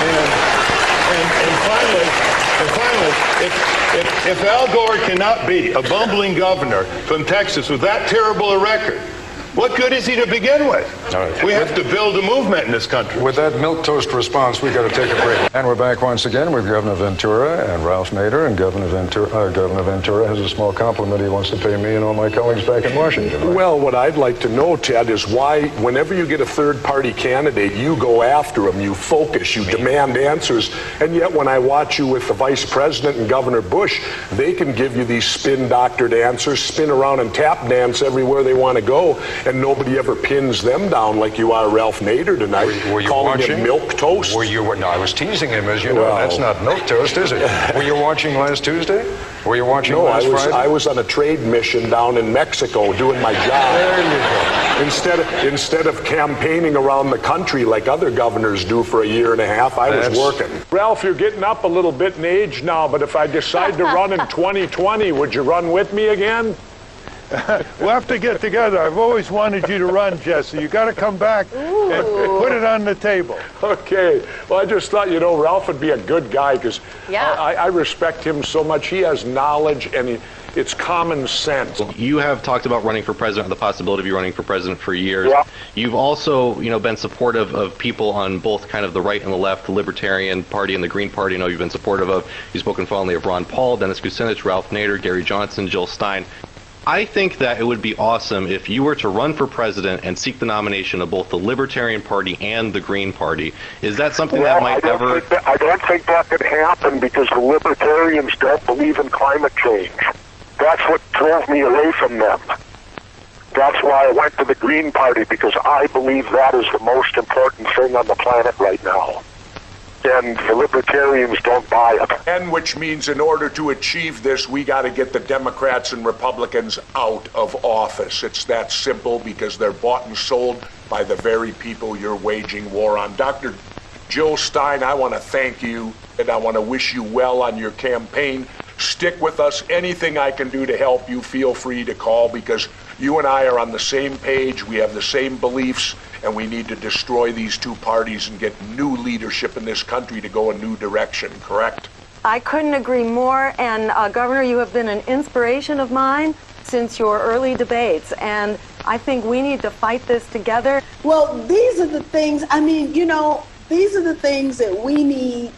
And finally, if Al Gore cannot be a bumbling governor from Texas with that terrible a record, what good is he to begin with? All right. We have to build a movement in this country. With that milquetoast response, we got to take a break. And we're back once again with Governor Ventura and Ralph Nader. And Governor Ventura has a small compliment he wants to pay me and all my colleagues back in Washington. Well, what I'd like to know, Ted, is why whenever you get a third-party candidate, you go after them, you focus, you demand answers. And yet when I watch you with the Vice President and Governor Bush, they can give you these spin-doctored answers, spin around and tap dance everywhere they want to go. And nobody ever pins them down like you are Ralph Nader tonight, were you calling watching? him milk toast. No, I was teasing him, as you know. That's not milk toast, is it? Were you watching last Tuesday? Were you watching last Friday? I was on a trade mission down in Mexico doing my job. There you go. Instead of campaigning around the country like other governors do for a year and a half, I was working. Ralph, you're getting up a little bit in age now, but if I decide to run in 2020, would you run with me again? We'll have to get together. I've always wanted you to run, Jesse. You got to come back and put it on the table. Okay. Well, I just thought, Ralph would be a good guy because I respect him so much. He has knowledge and it's common sense. You have talked about running for president, the possibility of you running for president for years. Yeah. You've also, been supportive of people on both kind of the right and the left, the Libertarian Party and the Green Party. I know you've been supportive of. You've spoken fondly of Ron Paul, Dennis Kucinich, Ralph Nader, Gary Johnson, Jill Stein. I think that it would be awesome if you were to run for president and seek the nomination of both the Libertarian Party and the Green Party. Is that something that might ever... I don't think that could happen because the Libertarians don't believe in climate change. That's what drove me away from them. That's why I went to the Green Party, because I believe that is the most important thing on the planet right now. And the Libertarians don't buy it. And which means in order to achieve this, we got to get the Democrats and Republicans out of office. It's that simple because they're bought and sold by the very people you're waging war on. Dr. Jill Stein, I want to thank you and I want to wish you well on your campaign. Stick with us. Anything I can do to help you, feel free to call because you and I are on the same page. We have the same beliefs. And we need to destroy these two parties and get new leadership in this country to go a new direction, correct? I couldn't agree more. And Governor, you have been an inspiration of mine since your early debates. And I think we need to fight this together. Well, these are the things, these are the things that we need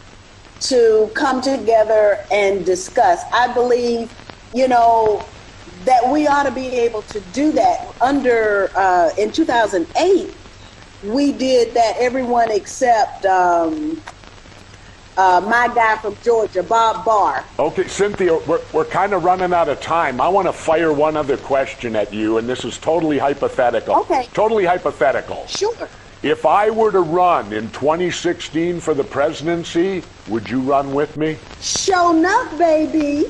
to come together and discuss. I believe, that we ought to be able to do that. In 2008, we did that, everyone except my guy from Georgia, Bob Barr. Okay, Cynthia, we're kind of running out of time. I want to fire one other question at you, and this is totally hypothetical. Okay. Totally hypothetical. Sure. If I were to run in 2016 for the presidency, would you run with me? Sure enough, baby.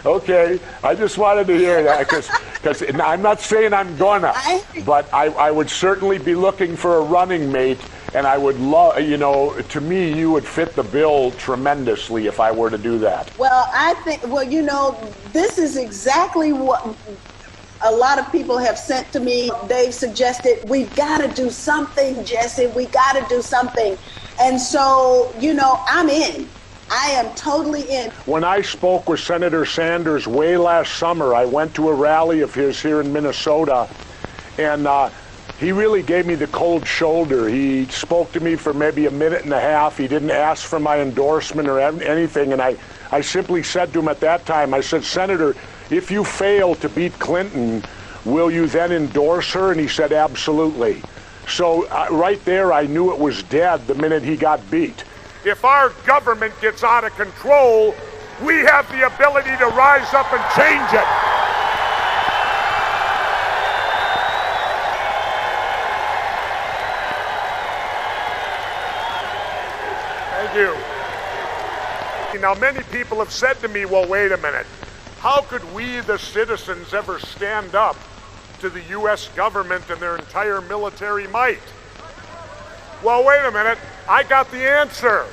Okay, I just wanted to hear that because I'm not saying I'm gonna, but I would certainly be looking for a running mate, and I would love, to me, you would fit the bill tremendously if I were to do that. Well, I think, this is exactly what a lot of people have sent to me. They've suggested, we've got to do something, Jesse, we got to do something. And so, I'm in. I am totally in. When I spoke with Senator Sanders way last summer, I went to a rally of his here in Minnesota, and he really gave me the cold shoulder. He spoke to me for maybe a minute and a half. He didn't ask for my endorsement or anything, and I simply said to him at that time, I said, Senator, if you fail to beat Clinton, will you then endorse her? And he said, absolutely. So right there, I knew it was dead the minute he got beat. If our government gets out of control, we have the ability to rise up and change it. Thank you. Now, many people have said to me, well, wait a minute. How could we, the citizens, ever stand up to the U.S. government and their entire military might? Well, wait a minute. I got the answer.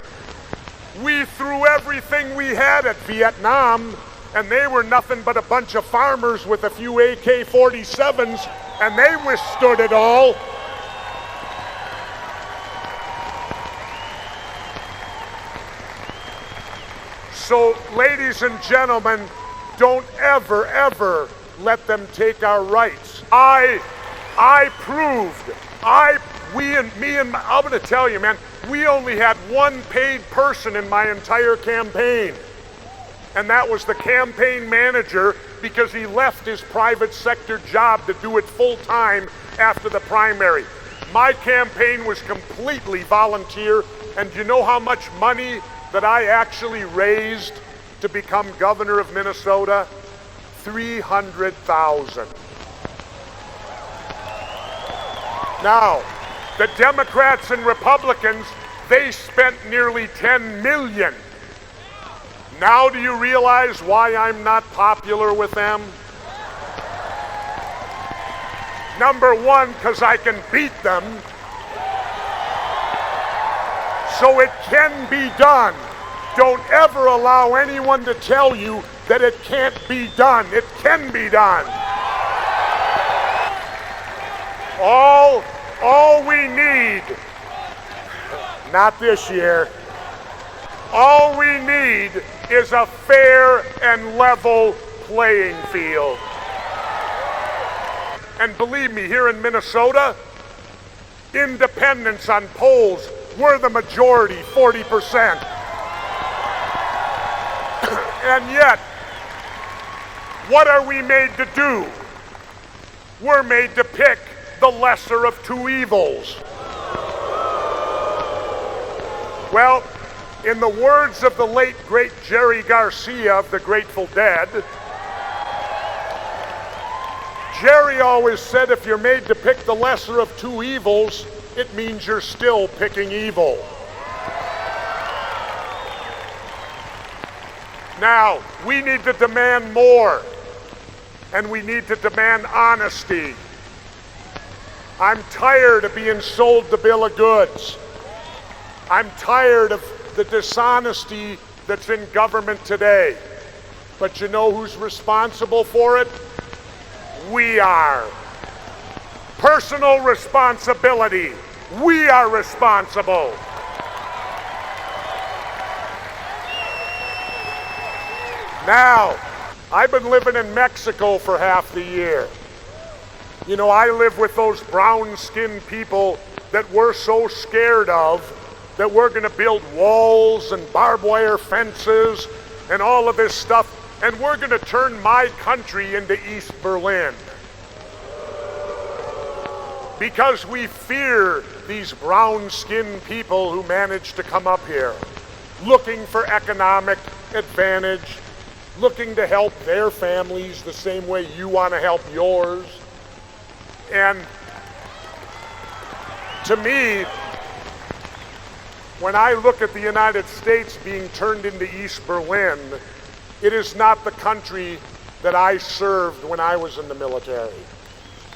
We threw everything we had at Vietnam, and they were nothing but a bunch of farmers with a few AK-47s, and they withstood it all. So, ladies and gentlemen, don't ever, ever let them take our rights. I'm gonna tell you, man, we only had one paid person in my entire campaign. And that was the campaign manager, because he left his private sector job to do it full time after the primary. My campaign was completely volunteer, and do you know how much money that I actually raised to become governor of Minnesota? $300,000. Now, the Democrats and Republicans, they spent nearly $10 million. Now do you realize why I'm not popular with them? Number one, because I can beat them. So it can be done. Don't ever allow anyone to tell you that it can't be done. It can be done. All we need, not this year, all we need is a fair and level playing field. And believe me, here in Minnesota, independents on polls, we're the majority, 40%. And yet, what are we made to do? We're made to pick the lesser of two evils. Well, in the words of the late, great Jerry Garcia of the Grateful Dead, Jerry always said if you're made to pick the lesser of two evils, it means you're still picking evil. Now, we need to demand more, and we need to demand honesty. I'm tired of being sold the bill of goods. I'm tired of the dishonesty that's in government today. But you know who's responsible for it? We are. Personal responsibility. We are responsible. Now, I've been living in Mexico for half the year. You know, I live with those brown-skinned people that we're so scared of that we're going to build walls and barbed wire fences and all of this stuff, and we're going to turn my country into East Berlin. Because we fear these brown-skinned people who manage to come up here, looking for economic advantage, looking to help their families the same way you want to help yours. And to me, when I look at the United States being turned into East Berlin, it is not the country that I served when I was in the military.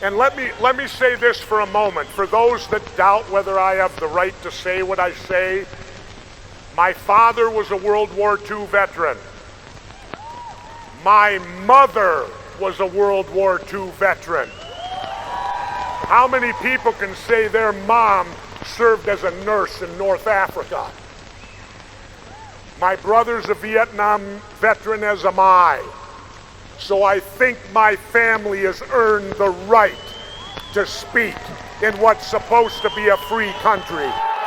And let me say this for a moment. For those that doubt whether I have the right to say what I say, my father was a World War II veteran. My mother was a World War II veteran. How many people can say their mom served as a nurse in North Africa? My brother's a Vietnam veteran, as am I. So I think my family has earned the right to speak in what's supposed to be a free country.